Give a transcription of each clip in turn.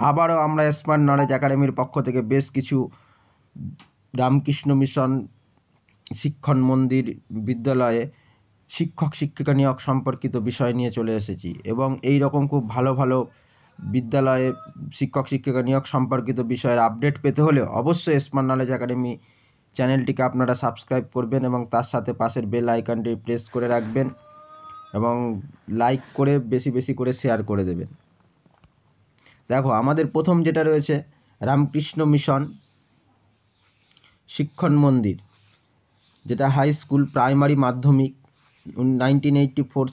আবারও আমরা smart knowledge একাডেমির পক্ষ থেকে বেশ কিছু রামকৃষ্ণ মিশন শিক্ষণ মন্দির বিদ্যালয়ে শিক্ষক শিক্ষিকা নিয়োগ সম্পর্কিত বিষয় নিয়ে চলে এসেছি, এবং এই রকম খুব ভালো ভালো বিদ্যালয়ে শিক্ষক শিক্ষিকা নিয়োগ সম্পর্কিত বিষয়ের আপডেট পেতে হলে অবশ্যই স্মার্ট নলেজ একাডেমি চ্যানেলটিকে আপনারা সাবস্ক্রাইব করবেন এবং তার সাথে পাশের বেল আইকনটি প্রেস করে রাখবেন এবং লাইক করে বেশি বেশি করে শেয়ার করে দেবেন। দেখো, আমাদের প্রথম যেটা রয়েছে রামকৃষ্ণ মিশন শিক্ষণ মন্দির, যেটা হাই স্কুল প্রাইমারি মাধ্যমিক 1984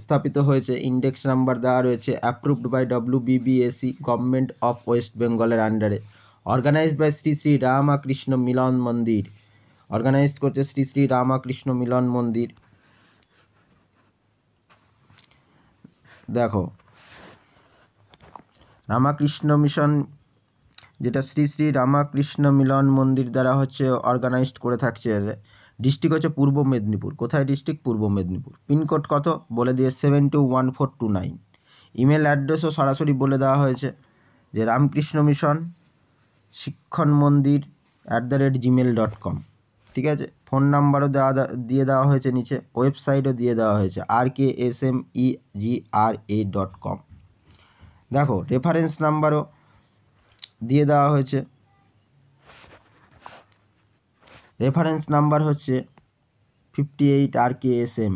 স্থাপিত হয়েছে। ইন্ডেক্স নাম্বার দেওয়া রয়েছে, approved by WBBSE government of west বেঙ্গলের আন্ডারে। Organised by Shri Shri Ramakrishna Milan Mandir, organised করছে শ্রী শ্রী রামকৃষ্ণ মিলন মন্দির। দেখো, রামকৃষ্ণ মিশন যেটা শ্রী শ্রী রামকৃষ্ণ মিলন মন্দির দ্বারা হচ্ছে অর্গানাইজড করে থাকছে। ডিস্ট্রিক্ট হচ্ছে পূর্ব মেদিনীপুর। কোথায় ডিস্ট্রিক্ট? পূর্ব মেদিনীপুর। পিনকোড কত বলে দিয়ে 721429। ইমেল অ্যাড্রেসও সরাসরি বলে দেওয়া হয়েছে যে রামকৃষ্ণ মিশন শিক্ষণ মন্দির @gmail.com। ঠিক আছে, ফোন নাম্বারও দিয়ে দেওয়া হয়েছে নিচে, ওয়েবসাইটও দিয়ে দেওয়া হয়েছে rksmegra.com। দেখো, রেফারেন্স নাম্বারও দিয়ে দেওয়া হয়েছে। রেফারেন্স নাম্বার হচ্ছে 58 RKSM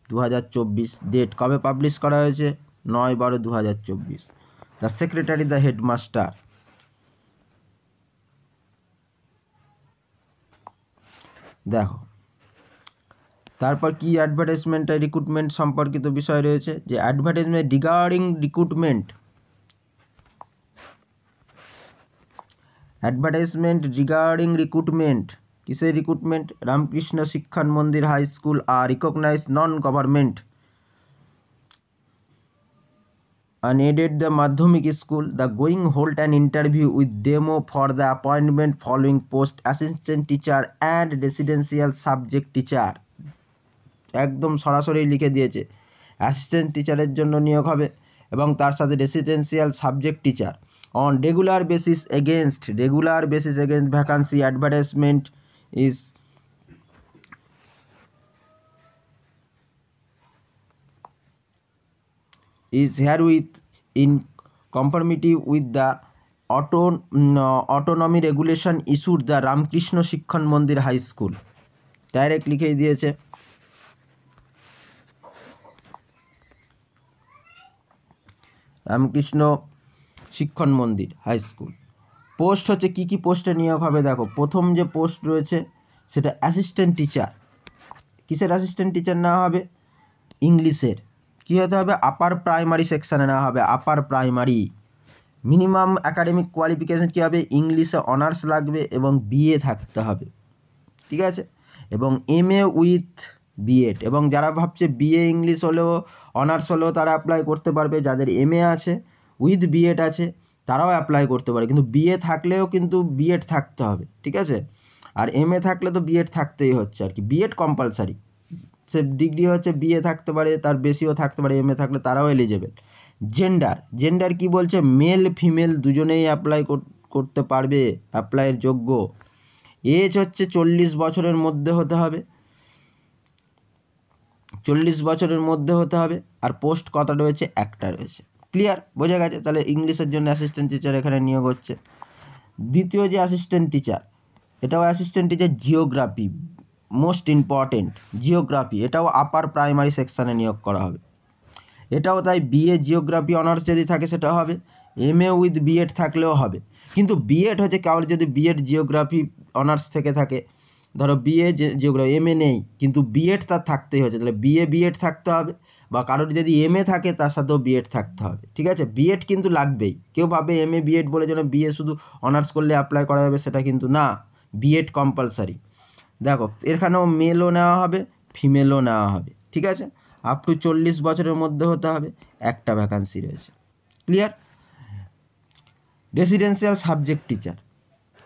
2024। ডেট কবে পাবলিশ করা হয়েছে? 9/12/2024। The secretary the headmaster. দেখো, তারপর কি অ্যাডভার্টাইজমেন্ট রিক্রুটমেন্ট সম্পর্কিত বিষয় রয়েছে, যে advertisement regarding recruitment, advertisement regarding recruitment. কিসের recruitment? Ramakrishna Shikshan Mandir high school আর recognised non government unaided the Madhyamik school. The going hold an interview with demo for the appointment following post assistant teacher and residential subject teacher। একদম সরাসরি লিখে দিয়েছে, assistant টিচারের জন্য নিয়োগ হবে এবং তার সাথে residential subject teacher on regular basis against vacancy. Advertisement is herewith in conformity with the autonomy regulation issued the Ramakrishna Shikshan Mandir high school. Direct লিখেই দিয়েছে। Ramakrishna Shikshan Mandir high school. Post হচ্ছে কি কি পোস্টে নিয়োগ হবে? দেখো, প্রথম যে পোস্ট রয়েছে সেটা অ্যাসিস্ট্যান্ট টিচার। কিসের অ্যাসিস্ট্যান্ট টিচার নেওয়া হবে? ইংলিশের। কী হতে হবে? আপার প্রাইমারি সেকশানে নেওয়া হবে, upper primary. Minimum academic qualification কী হবে? ইংলিশে অনার্স লাগবে এবং BA থাকতে হবে। ঠিক আছে, এবং MA উইথ B.Ed। এবং যারা ভাবছে BA ইংলিশ হলেও অনার্স হলেও তারা অ্যাপ্লাই করতে পারবে, যাদের MA আছে উইথ B.Ed আছে তারাও অ্যাপ্লাই করতে পারে, কিন্তু BA থাকলেও কিন্তু B.Ed থাকতে হবে। ঠিক আছে, আর MA থাকলে তো B.Ed থাকতেই হচ্ছে আর কি, B.Ed কম্পালসারি। সে ডিগ্রি হচ্ছে BA থাকতে পারে, তার বেশিও থাকতে পারে, MA থাকলে তারাও এলিজেবল। জেন্ডার কি বলছে? মেল ফিমেল দুজনেই অ্যাপ্লাই করতে পারবে, অ্যাপ্লাইয়ের যোগ্য। এজ হচ্ছে 40 বছরের মধ্যে হতে হবে, 40 বছরের মধ্যে হতে হবে। আর পোস্ট কটা রয়েছে? একটা রয়েছে। ক্লিয়ার? বোঝা গেছে? তাহলে ইংলিশের জন্য অ্যাসিস্ট্যান্ট টিচার এখানে নিয়োগ হচ্ছে। দ্বিতীয় যে অ্যাসিস্ট্যান্ট টিচার, এটাও assistant teacher geography, most important geography, এটাও আপার প্রাইমারি সেকশানে নিয়োগ করা হবে। এটাও তাই BA জিওগ্রাফি অনার্স যদি থাকে সেটা হবে, MA উইথ B.Ed থাকলেও হবে। কিন্তু B.Ed হচ্ছে কারোর যদি B.Ed জিওগ্রাফি অনার্স থেকে থাকে, ধরো BA জিওগ্রাফি, MA নেই কিন্তু B.Ed তার থাকতেই হচ্ছে, তাহলে BA B.Ed থাকতে হবে, বা কারোর যদি MA থাকে তার সাথেও B.Ed থাকতে হবে। ঠিক আছে, B.Ed কিন্তু লাগবেই। কেউ ভাবে MA B.Ed বলে যেন BA শুধু অনার্স করলে অ্যাপ্লাই করা যাবে, সেটা কিন্তু না, B.Ed কম্পালসারি। দেখো, এখানেও মেলও নেওয়া হবে, ফিমেলও নেওয়া হবে। ঠিক আছে, আপ টু 40 বছরের মধ্যে হতে হবে, একটা ভ্যাকান্সি রয়েছে। ক্লিয়ার? রেসিডেন্সিয়াল সাবজেক্ট টিচার,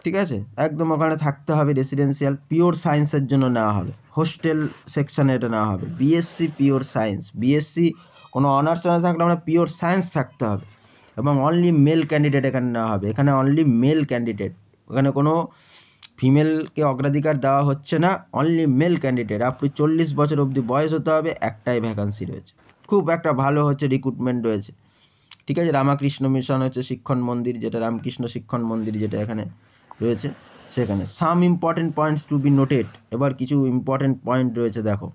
ঠিক আছে, একদম ওখানে থাকতে হবে। রেসিডেন্সিয়াল পিওর সায়েন্সের জন্য নেওয়া হবে, হোস্টেল সেকশানে এটা নেওয়া হবে। BSc পিওর সায়েন্স, BSc কোনো অনার্স না থাকলে আমরা পিওর সায়েন্স থাকতে হবে। এবং অনলি মেল ক্যান্ডিডেট এখানে নেওয়া হবে। এখানে অনলি মেল ক্যান্ডিডেট, এখানে কোনো ফিমেলকে অগ্রাধিকার দেওয়া হচ্ছে না, only male candidate. Up to 40 বছর অবধি বয়স হতে হবে, একটাই ভ্যাকান্সি রয়েছে। খুব একটা ভালো হচ্ছে রিক্রুটমেন্ট রয়েছে, ঠিক আছে। রামকৃষ্ণ মিশন হচ্ছে শিক্ষণ মন্দির, যেটা রামকৃষ্ণ শিক্ষণ মন্দির যেটা এখানে রয়েছে সেখানে। সাম important points to be noted, এবার কিছু ইম্পর্টেন্ট পয়েন্ট রয়েছে, দেখো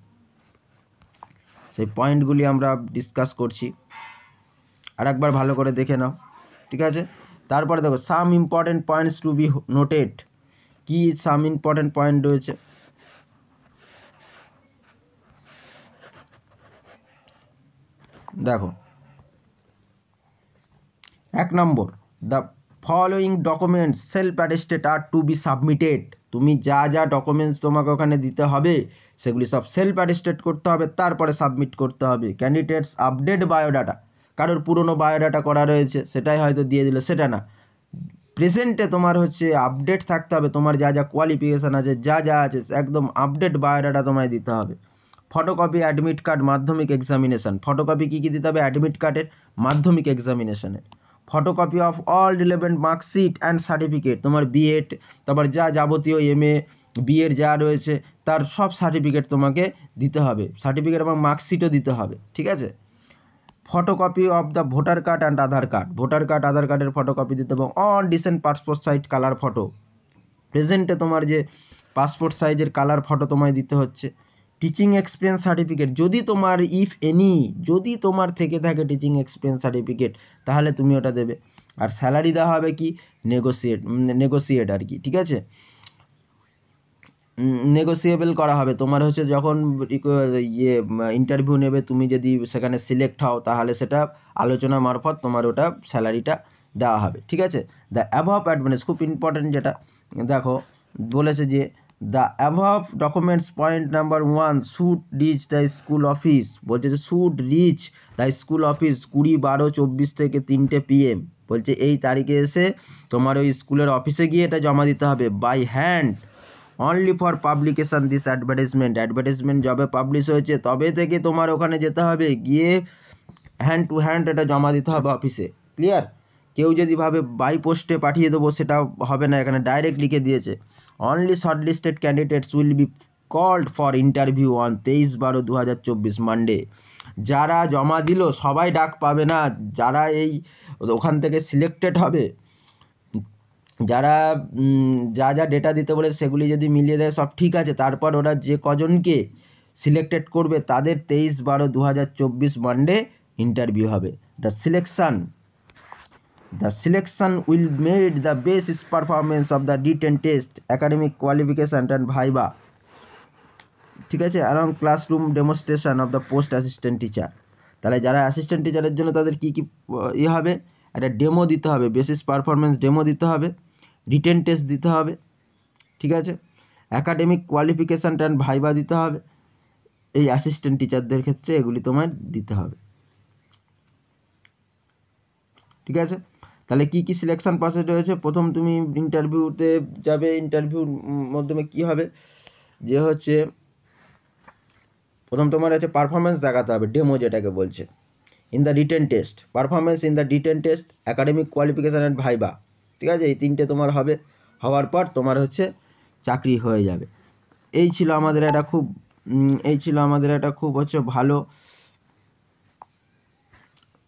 সেই পয়েন্টগুলি আমরা ডিসকাস করছি, আর একবার ভালো করে দেখে নাও, ঠিক আছে। তারপরে দেখো some important points to be noted, কি সাম ইম্পর্টেন্ট পয়েন্ট রয়েছে দেখো। 1 number, the following documents self attested are to be submitted. তুমি যা যা ডকুমেন্টস তোমাকে ওখানে দিতে হবে সেগুলি সব সেলফ অ্যাটেস্টেড করতে হবে, তারপরে সাবমিট করতে হবে। ক্যান্ডিডেটস আপডেট বায়োডাটা, কারোর পুরনো বায়োডাটা করা রয়েছে সেটাই হয়তো দিয়ে দিল, সেটা না, প্রেজেন্টে তোমার হচ্ছে আপডেট থাকতে হবে, তোমার যা যা কোয়ালিফিকেশান আছে যা যা আছে একদম আপডেট বায়োডাটা তোমায় দিতে হবে। Photocopy admit card Madhyamik examination, photocopy কী কী দিতে হবে অ্যাডমিট কার্ডের, মাধ্যমিক এক্সামিনেশানের। Photocopy of all relevant marksheet and certificate, তোমার বিএড, তারপর যা যাবতীয় এমএ বিএর যা রয়েছে তার সব সার্টিফিকেট তোমাকে দিতে হবে, সার্টিফিকেট এবং মার্কশিটও দিতে হবে, ঠিক আছে। Photocopy of the voter card and Aadhaar card, voter card Aadhaar কার্ডের ফটোকপি দিতে হবে। One decent passport size colour photo, প্রেজেন্টে তোমার যে পাসপোর্ট সাইজের কালার ফটো তোমায় দিতে হচ্ছে। টিচিং এক্সপিরিয়েন্স সার্টিফিকেট, যদি তোমার ইফ এনি যদি তোমার থেকে থাকে টিচিং এক্সপিরিয়েন্স সার্টিফিকেট তাহলে তুমি ওটা দেবে। আর স্যালারি দেওয়া হবে কি নেগোসিয়েট আর কি, ঠিক আছে, নেগোসিয়েবল করা হবে। তোমার হচ্ছে যখন ইন্টারভিউ নেবে, তুমি যদি সেখানে সিলেক্ট হও তাহলে সেটা আলোচনা মারফত তোমার ওটা স্যালারিটা দেওয়া হবে, ঠিক আছে। দ্য অ্যাবভ অ্যাডভান্স, খুব ইম্পর্টেন্ট যেটা দেখো বলেছে যে the above documents point number 1 should reach the school office, বলছে যে should reach the school office 20/12/24 থেকে 3টে PM, বলছে এই তারিখে এসে তোমার ওই স্কুলের অফিসে গিয়ে এটা জমা দিতে হবে by hand, only for publication this advertisement যবে পাবলিশ হয়েছে তবে থেকে তোমার ওখানে যেতে হবে, গিয়ে হ্যান্ড টু হ্যান্ড এটা জমা দিতে হবে অফিসে, ক্লিয়ার। কেউ যদি ভাবে বাই পোস্টে পাঠিয়ে দেবো সেটা হবে না, এখানে ডাইরেক্ট লিখে দিয়েছে only shortlisted candidates will be called for interview on 23/12/2024 Monday. যারা জমা দিল সবাই ডাক পাবে না, যারা এই ওখান থেকে সিলেক্টেড হবে, যারা যা যা ডেটা দিতে বলে সেগুলি যদি মিলিয়ে দেয় সব ঠিক আছে, তারপর ওরা যে কজনকে সিলেক্টেড করবে তাদের 23/12/2024 মানডে ইন্টারভিউ হবে। The selection will made the basis performance of the written test academic qualification and viva, ঠিক আছে, along classroom demonstration of the post assistant teacher. তাহলে যারা অ্যাসিস্ট্যান্ট টিচারের জন্য তাদের কী কী হবে, একটা ডেমো দিতে হবে, বেসিস পারফরমেন্স ডেমো দিতে হবে, রিটেন টেস্ট দিতে হবে, ঠিক আছে, একাডেমিক কোয়ালিফিকেশান অ্যান্ড ভাইবা দিতে হবে। এই অ্যাসিস্ট্যান্ট টিচারদের ক্ষেত্রে এগুলি তোমায় দিতে হবে, ঠিক আছে। তাহলে কী কী সিলেকশন প্রসেস রয়েছে, প্রথম তুমি ইন্টারভিউতে যাবে, ইন্টারভিউর মাধ্যমে কী হবে যে হচ্ছে প্রথম তোমার হচ্ছে পারফরমেন্স দেখাতে হবে, ডেমো যেটাকে বলছে, in the written test, performance in the written test, academic qualification and viva, ঠিক আছে, এই তিনটে তোমার হবে, হওয়ার পর তোমার হচ্ছে চাকরি হয়ে যাবে। এই ছিল আমাদের একটা খুব হচ্ছে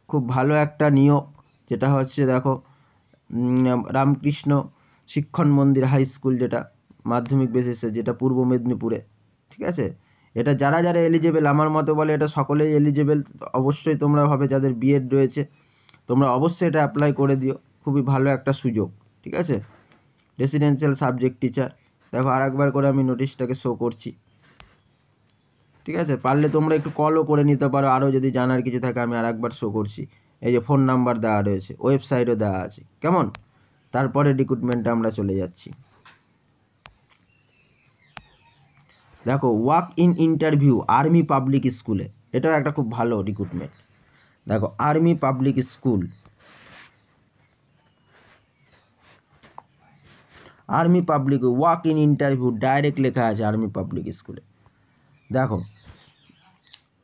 খুব ভালো একটা নিয়োগ, যেটা হচ্ছে দেখো রামকৃষ্ণ শিক্ষণ মন্দির হাই স্কুল, যেটা মাধ্যমিক বেসিসে, যেটা পূর্ব মেদিনীপুরে, ঠিক আছে। এটা যারা যারা এলিজেবল, আমার মতে বলে এটা সকলেই এলিজেবল, অবশ্যই তোমরা হবে যাদের বিএড রয়েছে তোমরা অবশ্যই এটা অ্যাপ্লাই করে দিও, খুবই ভালো একটা সুযোগ, ঠিক আছে। রেসিডেন্সিয়াল সাবজেক্ট টিচার, দেখো আর একবার করে আমি নোটিশটাকে শো করছি, ঠিক আছে, পারলে তোমরা একটু কলও করে নিতে পারো, আরও যদি জানার কিছু থাকে আমি আর একবার শো করছি, এই যে ফোন নাম্বার দেওয়া রয়েছে, ওয়েবসাইটও দেওয়া আছে, কেমন। তারপরে রিক্রুটমেন্টে আমরা চলে যাচ্ছি, দেখো walk in interview army public স্কুলে, এটাও একটা খুব ভালো রিক্রুটমেন্ট। দেখো army public school, army public walk in interview direct লেখা আছে আর্মি পাবলিক স্কুলে। দেখো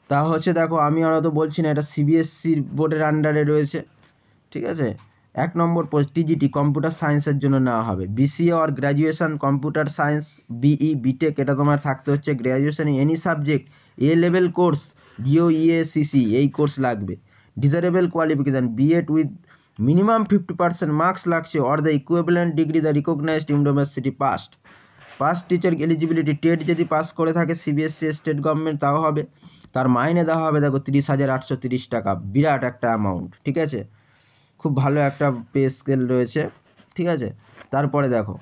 তা হচ্ছে দেখো আমি আর তো বলছি না, এটা সিবিএসসির বোর্ডের আন্ডারে রয়েছে, ঠিক আছে। 1 নম্বর পোস্ট টিজিটি কম্পিউটার সায়েন্সের জন্য নেওয়া হবে। BCA or graduation computer science, B E B Tech, এটা তোমার থাকতে হচ্ছে গ্র্যাজুয়েশনে any subject A level course, DOEACC এই কোর্স লাগবে। Desirable qualification B Ed with minimum 50% marks লাগছে or the equivalent degree the recognised university passed teacher eligibility TET যদি pass করে থাকে সিবিএসসি স্টেট গভর্নমেন্ট তাও হবে। তার মাইনে দেওয়া হবে দেখো 30,830 টাকা, বিরাট একটা অ্যামাউন্ট, ঠিক আছে। খুব ভালো একটা পে স্কেল রয়েছে, ঠিক আছে। তারপরে দেখো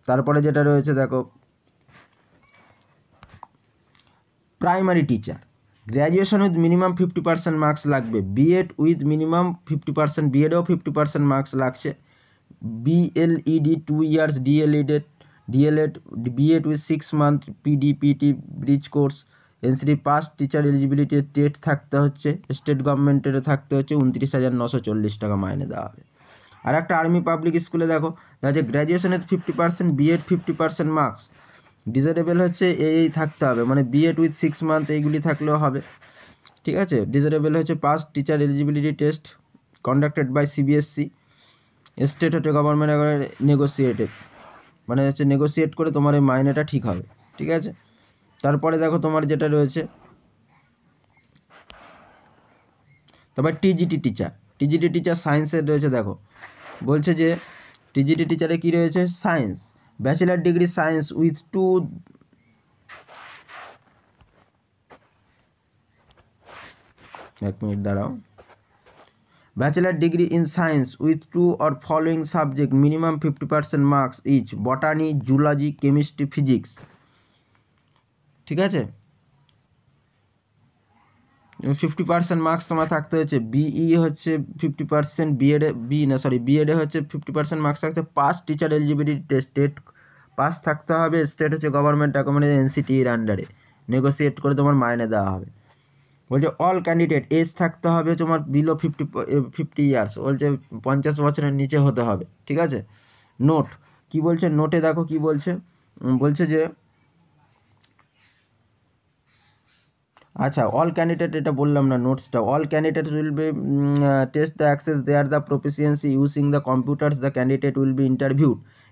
তারপরে যেটা রয়েছে দেখো primary teacher graduation with minimum 50% marks লাগবে। বিএড উইথ মিনিমাম 50%, বিএডেও 50% মার্কস লাগছে। B El Ed 2 years, D El Ed B Ed with 6 month, PDPT bridge course, NCD passed teacher eligibility TET থাকতে হচ্ছে, স্টেট গভর্নমেন্টেরও থাকতে হচ্ছে, 29,940 টাকা মাইনে দেওয়া হবে। আর একটা আর্মি পাবলিক স্কুলে দেখো যে গ্র্যাজুয়েশনের 50%, বিএড 50% মার্কস, ডিজারেবল হচ্ছে এই থাকতে হবে, মানে বিএড উইথ 6 মান্থ এইগুলি থাকলেও হবে, ঠিক আছে। ডিজারেবল হচ্ছে past teacher eligibility test conducted by CBSE, state হচ্ছে গভর্নমেন্ট নেগোসিয়েটেড, মানে হচ্ছে নেগোসিয়েট করে তোমার এই মাইনেটা ঠিক হবে, ঠিক আছে। তারপরে দেখো তোমার যেটা রয়েছে তারপর টিজিটি টিচার সায়েন্সের রয়েছে। দেখো বলছে যে টিজিটি টিচারে কি রয়েছে, science bachelor degree science with 2 এক মিনিট দাঁড়াও, bachelor degree in science with 2 or following subject minimum 50% marks each, botany, zoology, chemistry, physics, ঠিক আছে। 50% মার্কস তোমার থাকতে হচ্ছে। বিই হচ্ছে 50%, বিএডে হচ্ছে 50% মার্কস থাকছে। Past teacher eligibility test, state pass থাকতে হবে, স্টেট হচ্ছে গভর্নমেন্ট অ্যাকোমোডেশন এনসিটির আন্ডারে, নেগোসিয়েট করে তোমার মাইনে দেওয়া হবে। বলছে অল ক্যান্ডিডেট এজ থাকতে হবে তোমার বিলো 50 ইয়ার্স, বলছে 50 বছরের নিচে হতে হবে, ঠিক আছে। নোট কি বলছে, নোটে দেখো কি বলছে, বলছে যে আচ্ছা অল ক্যান্ডিডেট, এটা বললাম না নোটসটা, all candidate will be test the access their the proficiency using the computers, the candidate will be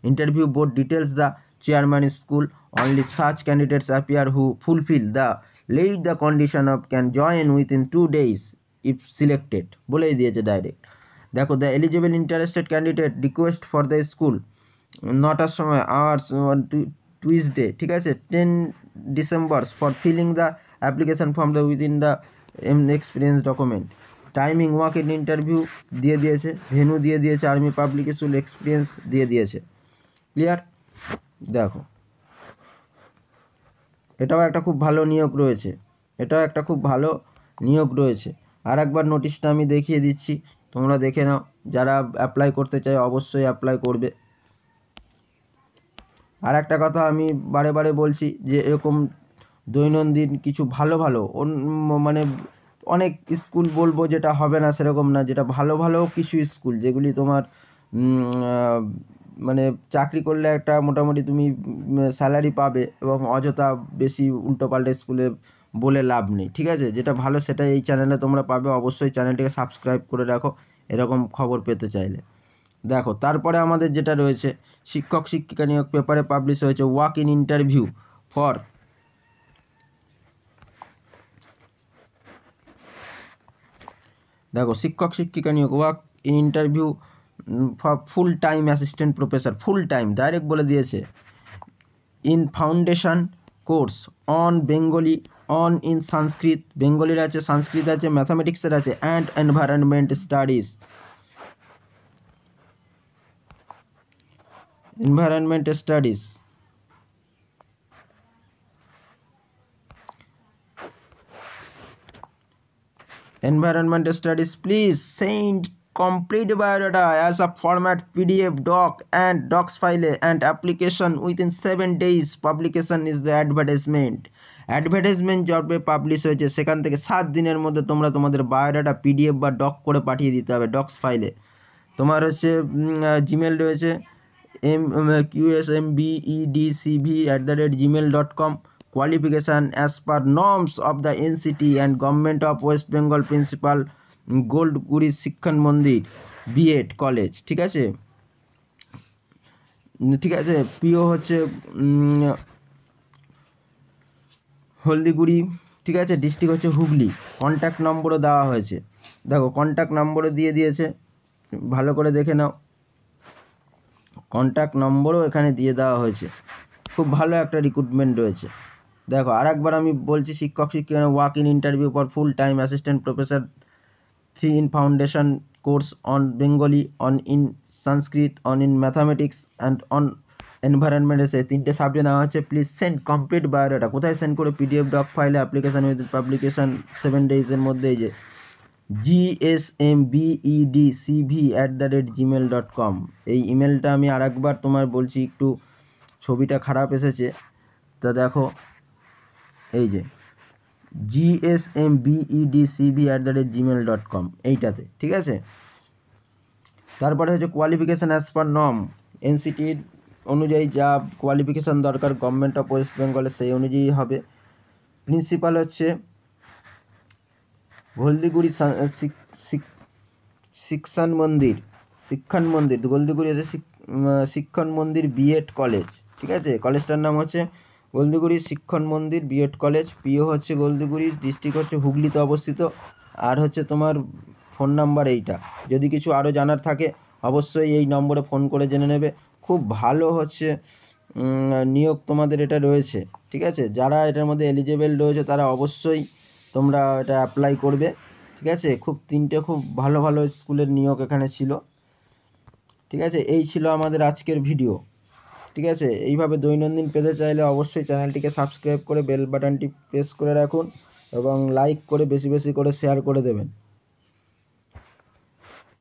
interview board details the chairman school, only such candidates appear who fulfil the let the condition of can join within 2 days if selected, বলেই দিয়েছে direct. দেখো the eligible interested candidate request for the school 9টার সময় hours Tuesday, ঠিক আছে, 10 December for filling the application form the within the experience document, timing walk in interview দিয়ে দিয়েছে, venue দিয়ে দিয়েছে, আর্মি পাবলিক স্কুল এক্সপিরিয়েন্স দিয়ে দিয়েছে, ক্লিয়ার। দেখো এটাও একটা খুব ভালো নিয়োগ রয়েছে, আর একবার নোটিশটা আমি দেখিয়ে দিচ্ছি, তোমরা দেখে নাও, যারা অ্যাপ্লাই করতে চায় অবশ্যই অ্যাপ্লাই করবে। আর একটা কথা আমি বারে বারে বলছি যে এরকম দৈনন্দিন কিছু ভালো মানে অনেক স্কুল বলবো যেটা হবে না সেরকম না, যেটা ভালো কিছু স্কুল যেগুলি তোমার মানে চাকরি করলে একটা মোটামুটি তুমি স্যালারি পাবে এবং অযথা বেশি উল্টোপাল্টা স্কুলে বলে লাভ নেই, ঠিক আছে। যেটা ভালো সেটাই এই চ্যানেলে তোমরা পাবে, অবশ্যই চ্যানেলটিকে সাবস্ক্রাইব করে রাখো এরকম খবর পেতে চাইলে। দেখো তারপরে আমাদের যেটা রয়েছে শিক্ষক শিক্ষিকা নিয়োগ পেপারে পাবলিশ হয়েছে ওয়াক ইন ইন্টারভিউ ফর দেখো শিক্ষক শিক্ষিকা নিয়োগ walk in interview for full time assistant professor, full time direct বলে দিয়েছে, in foundation course on Bengali, on in Sanskrit, বেঙ্গলির আছে, সংস্কৃত আছে, ম্যাথামেটিক্সের আছে, and environment studies, environment studies, please send complete biodata as a format PDF doc and docs file and application within 7 days publication is the advertisement জবে publish হয়েছে সেখান থেকে 7 দিনের মধ্যে তোমরা তোমাদের বায়োডাটা PDF বা ডক করে পাঠিয়ে দিতে হবে, ডক্স ফাইলে। তোমার হচ্ছে জিমেল রয়েছে qsmbedcv@gmail.com. Qualification as per norms of the NCT and Government of West Bengal Principal গোল্ডগুড়ি শিক্ষণ মন্দির বিএড কলেজ। ঠিক আছে, ঠিক আছে। পিও হচ্ছে হলদিগুড়ি। ঠিক আছে, ডিস্ট্রিক্ট হচ্ছে হুগলি। কন্ট্যাক্ট নম্বরও দেওয়া হয়েছে, দেখো কন্ট্যাক্ট নম্বরও দিয়ে দিয়েছে, ভালো করে দেখে নাও। কন্ট্যাক্ট নম্বরও এখানে দিয়ে দেওয়া হয়েছে। খুব ভালো একটা রিক্রুটমেন্ট রয়েছে। দেখো আরেকবার আমি বলছি, শিক্ষক শিক্ষিকা walk in interview for full time assistant professor 3 in foundation course on Bengali, on in Sanskrit, on in mathematics and on environment এসে 3টে সাবজেক্ট নেওয়া হচ্ছে। Please send complete biodata. কোথায় সেন্ড করে? PDF ডক ফাইলে অ্যাপ্লিকেশান উইথ পাবলিকেশান 7 days-এর মধ্যে। এই যে gsmbedcv@gmail.com এই ইমেলটা আমি আরেকবার তোমার বলছি, একটু ছবিটা খারাপ এসেছে, তা দেখো এই যে gsmbedcv@gmail.com এইটাতে। ঠিক আছে, তারপরে হচ্ছে কোয়ালিফিকেশান অ্যাজ পার নর্ম এনসিটির অনুযায়ী যা কোয়ালিফিকেশান দরকার গভর্নমেন্ট অফ ওয়েস্ট বেঙ্গলে সেই অনুযায়ী হবে। প্রিন্সিপাল হচ্ছে হলদিগুড়ি শিক্ষণ মন্দির হলদিগুড়ি আছে শিক্ষণ মন্দির বিএড কলেজ। ঠিক আছে, কলেজটার নাম হচ্ছে হলদিগুড়ি শিক্ষণ মন্দির বিএড কলেজ। পিও হচ্ছে হলদিগুড়ি, ডিস্ট্রিক্ট হচ্ছে হুগলিতে অবস্থিত। আর হচ্ছে তোমার ফোন নাম্বার এইটা। যদি কিছু আরও জানার থাকে অবশ্যই এই নম্বরে ফোন করে জেনে নেবে। খুব ভালো হচ্ছে নিয়োগ তোমাদের এটা রয়েছে। ঠিক আছে, যারা এটার মধ্যে এলিজেবল রয়েছে তারা অবশ্যই তোমরা এটা অ্যাপ্লাই করবে। ঠিক আছে, খুব 3টে খুব ভালো ভালো স্কুলের নিয়োগ এখানে ছিল। ঠিক আছে, এই ছিল আমাদের আজকের ভিডিও। ঠিক আছে, এইভাবে দৈনন্দিন পেতে চাইলে অবশ্যই চ্যানেলটিকে সাবস্ক্রাইব করে বেল বাটনটি প্রেস করে রাখুন এবং লাইক করে বেশি বেশি করে শেয়ার করে দেবেন।